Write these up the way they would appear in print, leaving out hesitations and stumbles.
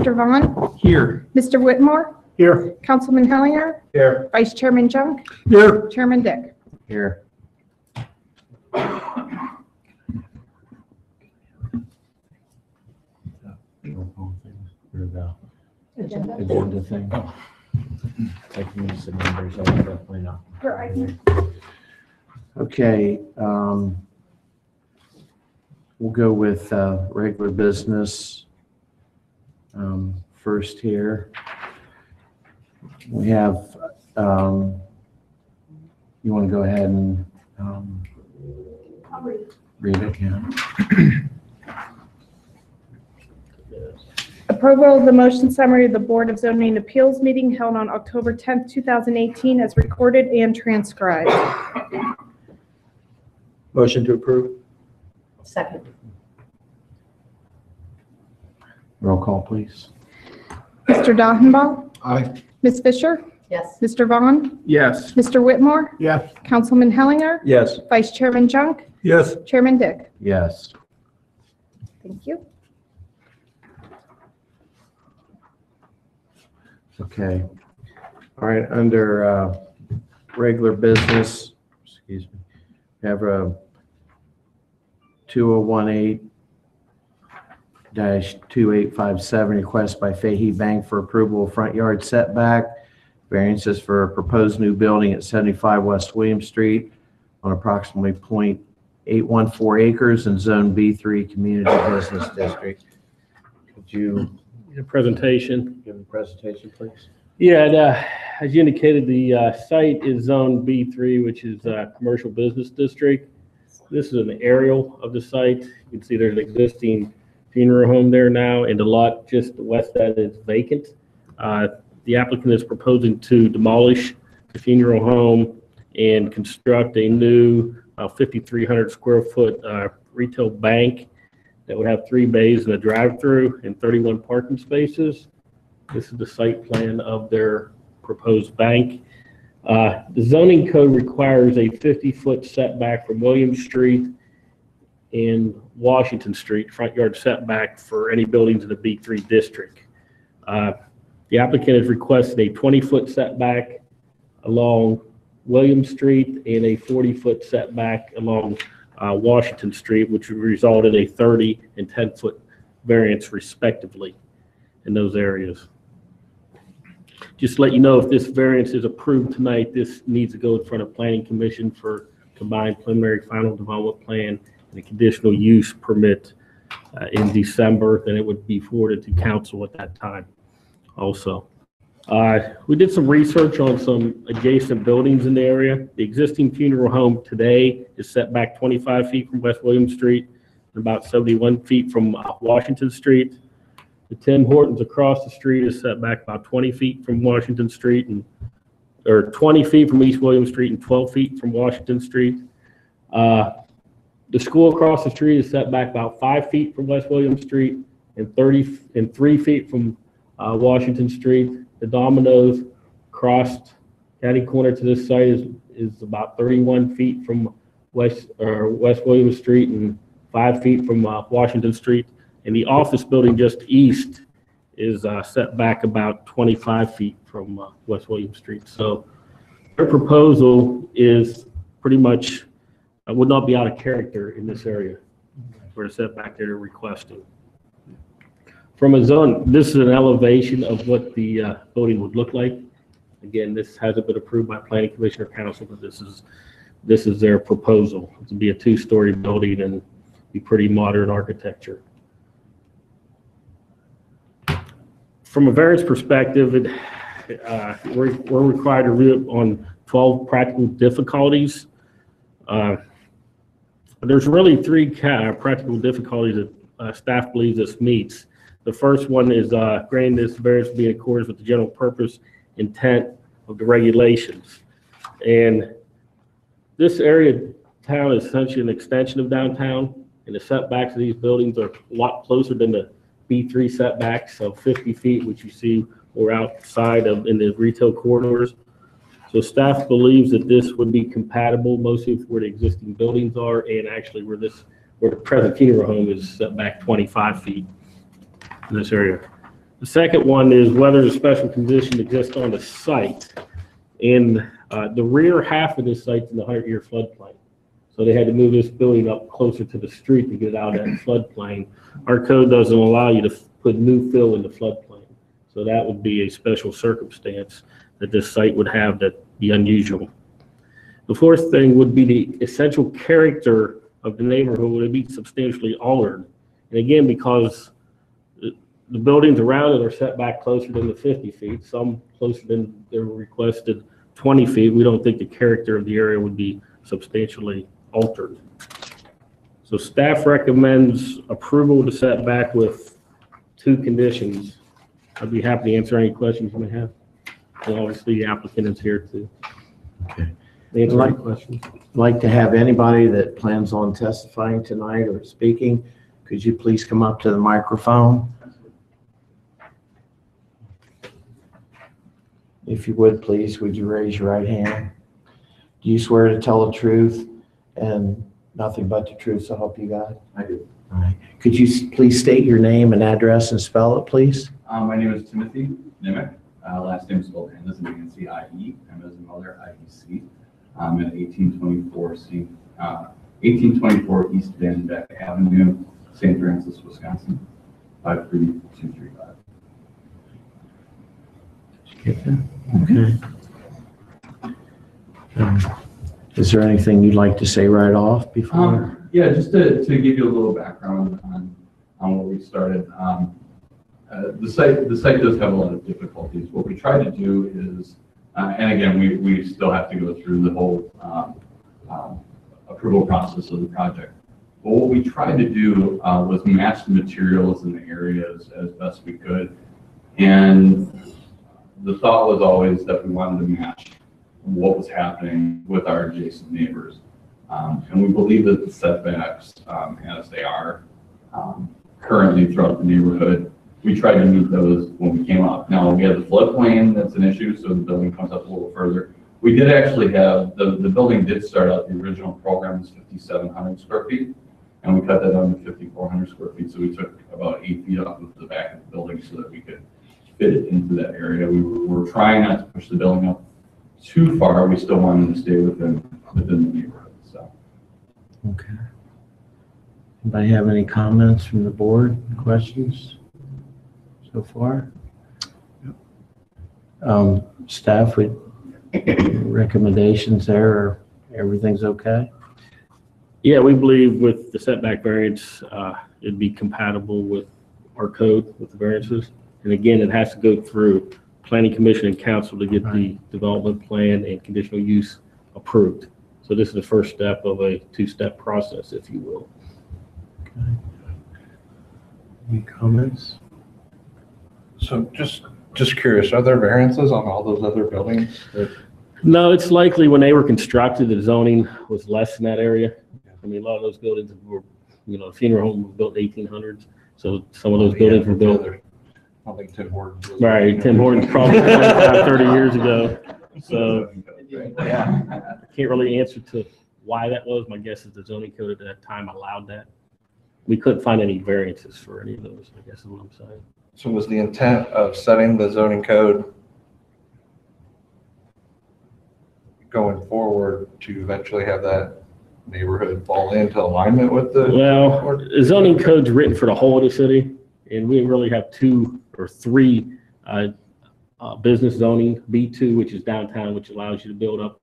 Mr. Vaughn, Here. Mr. Whitmore, Here. Councilman Hellinger, Here. Vice Chairman Junk, Here. Chairman Dick. Here. Agenda thing. Like you use the numbers, I would definitely not. Okay, we'll go with regular business first here. We have, you want to go ahead and read it, yeah. Approval of the motion summary of the Board of Zoning Appeals meeting held on October 10th, 2018, as recorded and transcribed. Motion to approve. Second. Roll call, please. Mr. Dodgenbaugh, Aye. Ms. Fisher, Yes. Mr. Vaughn, Yes. Mr. Whitmore, Yes. Councilman Hellinger, Yes. Vice Chairman Junk, Yes. Chairman Dick. Yes. Thank you. Okay. All right, under regular business, excuse me, we have a 2018-2857 request by Fahey Bank for approval of front yard setback variances for a proposed new building at 75 West William Street on approximately .814 acres in Zone B3 Community Business District. Could you A presentation. give a presentation, please? Yeah, as you indicated, the site is Zone B3, which is Commercial Business District. This is an aerial of the site. You can see there's an existing funeral home there now, and the lot just west of that is vacant. The applicant is proposing to demolish the funeral home and construct a new 5,300 square foot retail bank that would have 3 bays and a drive-through and 31 parking spaces. This is the site plan of their proposed bank. The zoning code requires a 50-foot setback from Williams Street and Washington Street, front yard setback for any buildings in the B3 district. The applicant has requested a 20-foot setback along Williams Street and a 40-foot setback along Washington Street, which would result in a 30 and 10-foot variance respectively in those areas. Just to let you know, if this variance is approved tonight, this needs to go in front of Planning Commission for combined preliminary final development plan and a conditional use permit in December. Then it would be forwarded to council at that time also. We did some research on some adjacent buildings in the area. The existing funeral home today is set back 25 feet from West William Street and about 71 feet from Washington Street. The Tim Hortons across the street is set back about 20 feet from Washington Street, or 20 feet from East William Street and 12 feet from Washington Street. The school across the street is set back about 5 feet from West William Street and 3 feet from Washington Street. The Domino's crossed catty corner to this site is about 31 feet from West William Street and 5 feet from Washington Street. And the office building just east is set back about 25 feet from West William Street. So their proposal is pretty much, would not be out of character in this area for the setback they're requesting. From a zone, this is an elevation of what the building would look like. Again, this hasn't been approved by Planning Commission or Council, but this is their proposal. It would be a 2-story building and be pretty modern architecture. From a variance perspective, we're required to review on 12 practical difficulties. There's really 3 practical difficulties that staff believes this meets. The first one is granting this variance to be in accordance with the general purpose intent of the regulations. And this area of town is essentially an extension of downtown, and the setbacks of these buildings are a lot closer than the B3 setbacks of 50 feet, which you see we're outside of in the retail corridors. So staff believes that this would be compatible mostly with where the existing buildings are and actually where the present funeral home is set back 25 feet in this area. The second one is whether the special condition exists on the site. And the rear half of this site's in the 100-year floodplain. So they had to move this building up closer to the street to get out of that floodplain. Our code doesn't allow you to put new fill in the floodplain. So that would be a special circumstance that this site would have that be unusual. The fourth thing would be the essential character of the neighborhood would be substantially altered. And again, because the buildings around it are set back closer than the 50 feet, some closer than the requested 20 feet, we don't think the character of the area would be substantially altered. So staff recommends approval of the setback with 2 conditions. I'd be happy to answer any questions you may have. And obviously the applicant is here to answer any questions. I'd like to have anybody that plans on testifying tonight or speaking, could you please come up to the microphone? If you would, please, would you raise your right hand? Do you swear to tell the truth and nothing but the truth, so help you God? I do. All right. Could you please state your name and address and spell it, please? My name is Timothy Nimick. Last name is spelled N as in Nancy, I-E, M as in mother, I-E-C. I'm at 1824 East Van Dyke Avenue, St. Francis, Wisconsin, 53235. Get that? Okay. Is there anything you'd like to say right off before? Yeah, just to give you a little background on where we started. The site does have a lot of difficulties. What we try to do is, and again, we still have to go through the whole approval process of the project. But what we tried to do was match the materials in the areas as best we could. And the thought was always that we wanted to match what was happening with our adjacent neighbors. And we believe that the setbacks, as they are currently throughout the neighborhood, we tried to meet those when we came up. Now, we have the floodplain that's an issue, so the building comes up a little further. We did actually have, the building did start out, the original program was 5,700 square feet, and we cut that down to 5,400 square feet, so we took about 8 feet off of the back of the building so that we could fit it into that area. We were trying not to push the building up too far. We still wanted to stay within the neighborhood. So. Okay. Anybody have any comments from the board? Questions so far? Staff, with recommendations there, or everything's okay? Yeah, we believe with the setback variance, it'd be compatible with our code with the variances. And again, it has to go through Planning Commission and Council to get the development plan and conditional use approved. So this is the first step of a 2-step process, if you will. Okay. Any comments? So just curious, are there variances on all those other buildings? No, it's likely when they were constructed, the zoning was less in that area. I mean, a lot of those buildings were, the funeral home was built in the 1800s. So some of those buildings were built. I don't think Tim Hortons. Right, Tim Hortons probably 25, 30 years ago. So Yeah. I can't really answer to why that was. My guess is the zoning code at that time allowed that. We couldn't find any variances for any of those, I guess is what I'm saying. So was the intent of setting the zoning code going forward to eventually have that neighborhood fall into alignment with the? Well, the zoning code's written for the whole of the city, and we really have 2 or 3 business zoning. B2, which is downtown, which allows you to build up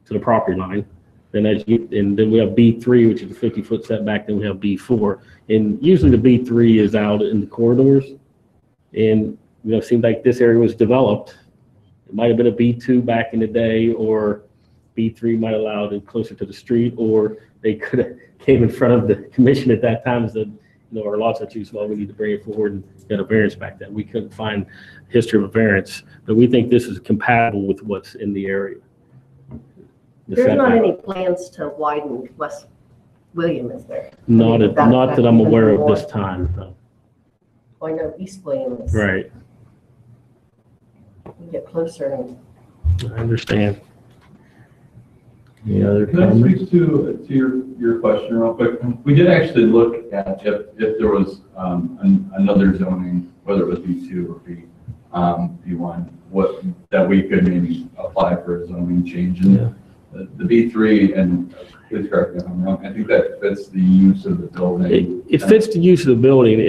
to the property line. And then we have B3, which is a 50-foot setback. Then we have B4, and usually the B3 is out in the corridors. And it seemed like this area was developed. It might have been a B2 back in the day, or B3 might have allowed it closer to the street, or they could have came in front of the commission at that time and said, our lots are too small, we need to bring it forward and get a variance back then. We couldn't find history of a variance, but we think this is compatible with what's in the area. There's not any plans to widen West William, is there? Not that I'm aware of this time. No. I know East William is. Right. You get closer and. I understand. Any other Can I comments? speak to your question real quick? We did actually look at if there was another zoning whether it was B2 or B1, that we could maybe apply for a zoning change. And the B3, and please correct me if I'm wrong, I think that fits the use of the building. It fits the use of the building.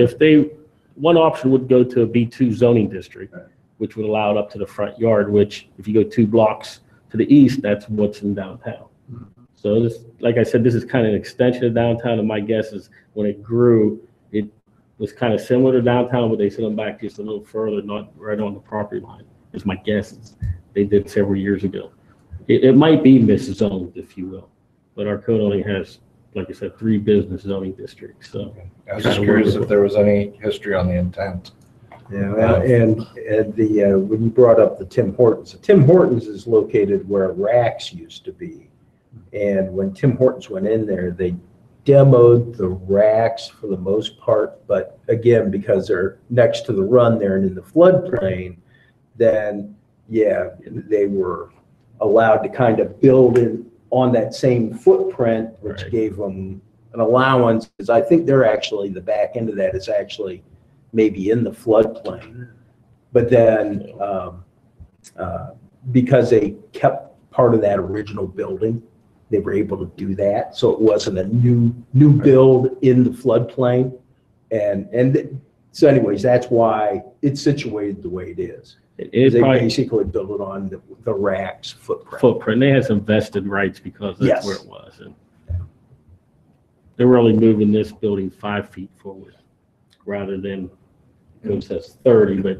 One option would go to a B2 zoning district, Right. which would allow it up to the front yard, which if you go 2 blocks to the east, that's what's in downtown. So this, like I said, this is kind of an extension of downtown, and my guess is when it grew, it was kind of similar to downtown, but they sent them back just a little further, not right on the property line, is my guess. They did several years ago. It might be miszoned, if you will, but our code only has, like I said, 3 business zoning districts, so. I was just curious if there was any history on the intent. Yeah, and when you brought up the Tim Hortons is located where Rax used to be. And when Tim Hortons went in there, they demoed the racks for the most part. But again, because they're next to the run there and in the floodplain, then yeah, they were allowed to kind of build in on that same footprint, which Right. gave them an allowance. Because I think they're actually, the back end of that is actually maybe in the floodplain. But then because they kept part of that original building, they were able to do that. So it wasn't a new build in the floodplain. And so anyways, that's why it's situated the way it is. It They probably basically built it on the Rax footprint. footprint, they had some vested rights because that's Yes. where it was. And they were only moving this building 5 feet forward rather than, it says 30, but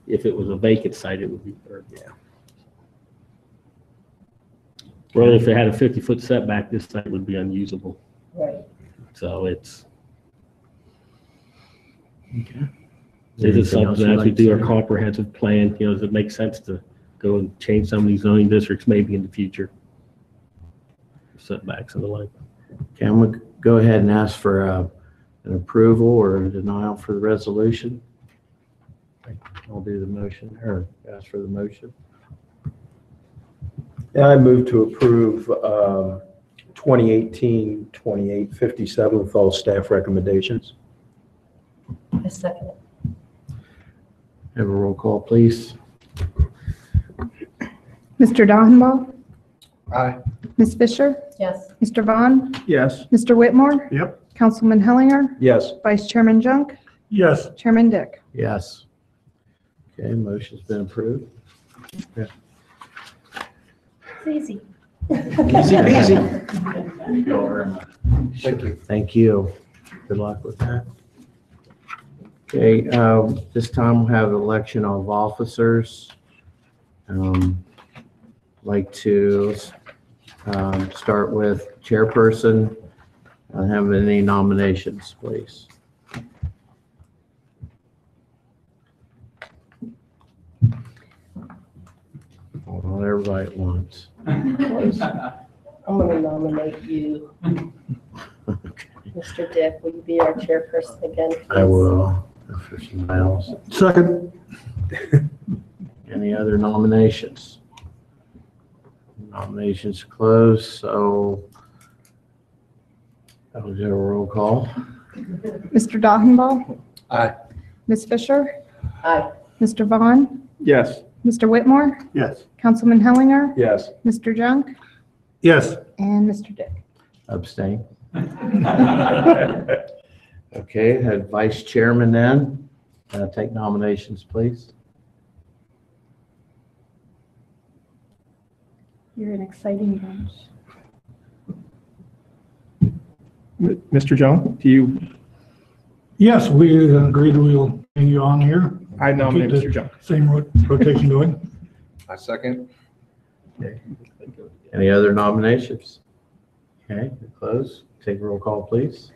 if it was a vacant site, it would be 30. Yeah. Really, if it had a 50-foot setback, this site would be unusable. Right. So it's, Okay. this is Anything else something you'd as we like do to our say? comprehensive plan, does it make sense to go and change some of these zoning districts maybe in the future? Setbacks and the like. Can we go ahead and ask for an approval or a denial for the resolution? I'll do the motion, or ask for the motion. And I move to approve 2018-2857 with all staff recommendations. I second it. Have a roll call, please. Mr. Donenbaugh? Aye. Ms. Fisher? Yes. Mr. Vaughn? Yes. Mr. Whitmore? Yep. Councilman Hellinger? Yes. Vice Chairman Junk? Yes. Chairman Dick? Yes. Okay, motion's been approved. It's easy. Easy peasy. Thank you all very much. Thank you. Thank you. Good luck with that. Okay, this time we'll have election of officers. Like to start with chairperson. Have any nominations, please? Hold on, everybody at once. I'm going to nominate you, Okay, Mr. Dick. Will you be our chairperson again? Please? I will. For somebody else. Second. Any other nominations? Nominations closed, so I'll do a roll call. Mr. Donenbaugh? Aye. Ms. Fisher? Aye. Mr. Vaughn? Yes. Mr. Whitmore? Yes. Councilman Hellinger? Yes. Mr. Junk? Yes. And Mr. Dick? Abstain. Okay, had vice chairman then. Take nominations, please. You're an exciting bunch. Mr. Jones, do you, Yes, we agreed we'll bring you on here. I nominate Keep the Mr. Jones. Same rotation going. I second. Any other nominations? Okay, close. Take a roll call, please.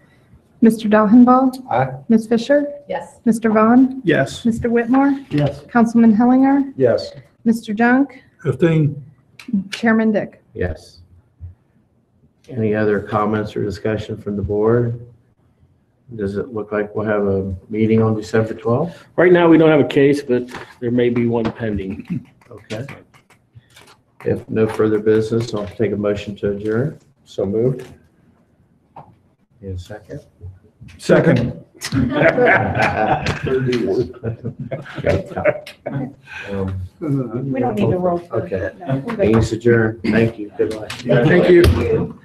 Mr. Donenbaugh? Aye. Ms. Fisher? Yes. Mr. Vaughn? Yes. Mr. Whitmore? Yes. Councilman Hellinger? Yes. Mr. Junk? 15. Chairman Dick? Yes. Any other comments or discussion from the board? Does it look like we'll have a meeting on December 12th? Right now, we don't have a case, but there may be one pending. Okay. If no further business, I'll take a motion to adjourn. So moved. Need a second? Second. We don't need to roll. for Okay. it. No, we're good. Meeting's adjourned. Thank you. Good luck. Thank you.